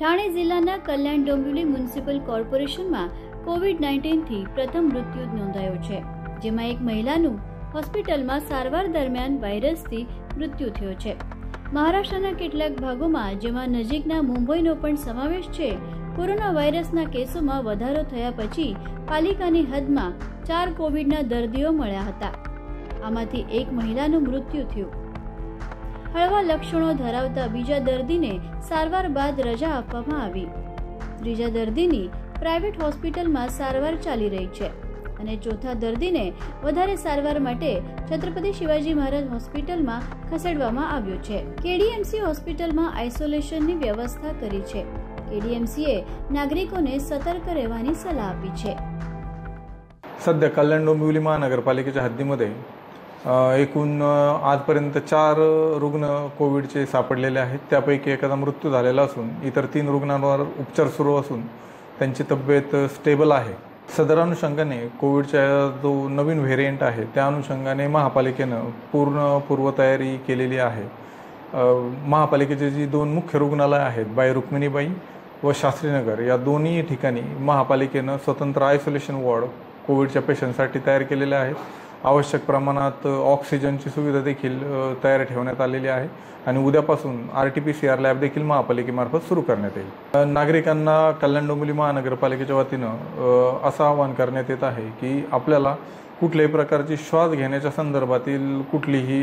ठाणे જિલ્લાના કલ્યાણ Dombivli municipal કોર્પોરેશનમાં COVID-19 થી પ્રથમ મૃત્યુ નોંધાયો છે, જેમાં એક મહિલાનું હોસ્પિટલમાં સારવાર દરમિયાન વાયરસથી મૃત્યુ થયો છે। મહારાષ્ટ્રના કેટલાક ભાગોમાં, જેમાં નજીકના મુંબઈનો પણ સમાવેશ છે, કોરોના વાયરસના કેસોમાં વધારો થયા પછી પાલિકાની હદમાં 4 કોવિડના દર્દીઓ મળ્યા હતા। આમાંથી એક મહિલાનું મૃત્યુ થયું। હળવા લક્ષણો ધરાવતા બીજા દર્દીને સારવાર બાદ રજા આપવામાં આવી। ત્રીજા દર્દીની પ્રાઇવેટ હોસ્પિટલમાં સારવાર ચાલી રહી છે અને ચોથા દર્દીને વધારે સારવાર માટે છત્રપતિ શિવાજી મહારાજ હોસ્પિટલમાં ખસેડવામાં આવ્યો છે। કેડીએમસી હોસ્પિટલમાં આઇસોલેશનની વ્યવસ્થા કરી છે। केडीएमसीए नागरिकोने सतर्क रहवानी सलाह आपली छे। सध्या कल्याण डोंबिवली महानगरपालिकेच्या हद्दीमध्ये एकूण आजपर्यंत 4 रुग्ण कोविडचे सापडलेले आहेत। त्यापैकी एकाचा मृत्यू झालेला असून इतर 3 रुग्णांवर उपचार सुरू असून त्यांची तब्येत स्टेबल आहे। सदर अनुषंगाने कोविडचा जो नवीन व्हेरिएंट आहे त्या अनुषंगाने महापालिकेने पूर्ण पूर्वतयारी केलेली आहे। महापालिकेची जी 2 मुख्य रुग्णालय आहेत, बाई रुक्मिणीबाई व शास्त्रीनगर, या दोन्ही ठिकाणी महापालिकेने स्वतंत्र आयसोलेशन वॉर्ड कोविडच्या पेशंटसाठी तयार केलेले आहेत। आवश्यक प्रमाणात ऑक्सिजनची सुविधा देखील तयार ठेवण्यात आलेली आहे आणि उद्यापासून RT-PCR लॅब देखील महापालिकेमार्फत सुरू करण्यात येईल। नागरिकांना कल्याण डोंबिवली महानगरपालिकेच्या वतीने असं आवाहन करण्यात येत आहे की आपल्याला कुठल्याही प्रकारची श्वास घेण्याच्या संदर्भातील कुठलीही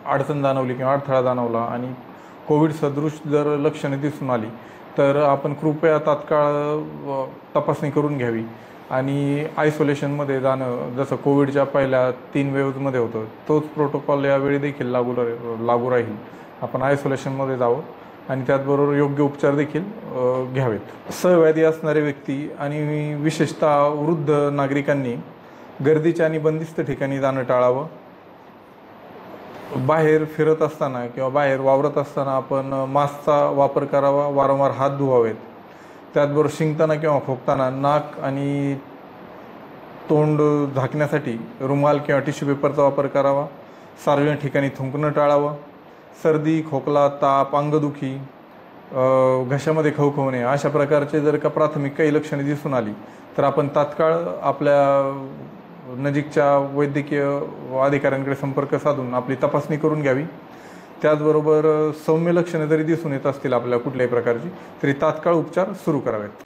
अडचण जाणवली किंवा अडथळा जाणवला आणि कोविड सदृश जर लक्षणे दिसून आली तर आपण कृपया तात्काळ तपासणी करून घ्यावी आणि आयसोलेशनमध्ये जाणं, जसं कोविडच्या पहिल्या 3 वेव्हमध्ये होतं तोच प्रोटोकॉल यावेळी देखील लागू राहील। आपण आयसोलेशनमध्ये जावं आणि त्याचबरोबर योग्य उपचार देखील घ्यावेत। सहव्याधी असणारे व्यक्ती आणि विशेषतः वृद्ध नागरिकांनी गर्दीच्या आणि बंदिस्त ठिकाणी जाणं टाळावं। बाहेर फिरत असताना किंवा बाहेर वावरत असताना आपण मास्कचा वापर करावा, वारंवार हात धुवावेत। त्याचबरोबर शिंकताना किंवा खोकताना नाक आणि तोंड झाकण्यासाठी रुमाल किंवा टिश्यू पेपरचा वापर करावा। सार्वजनिक ठिकाणी थुंकणं टाळावं। सर्दी, खोकला, ताप, अंगदुखी, घशामध्ये खवखवणे अशा प्रकारचे जर का प्राथमिक काही लक्षणे दिसून आली तर आपण तात्काळ आपल्या नजीकच्या वैद्यकीय अधिकाऱ्यांकडे संपर्क साधून आपली तपासणी करून घ्यावी। त्याचबरोबर सौम्य लक्षणे जरी दिसून येत असतील आपल्याला कुठल्याही प्रकारची तरी तात्काळ उपचार सुरू करावेत।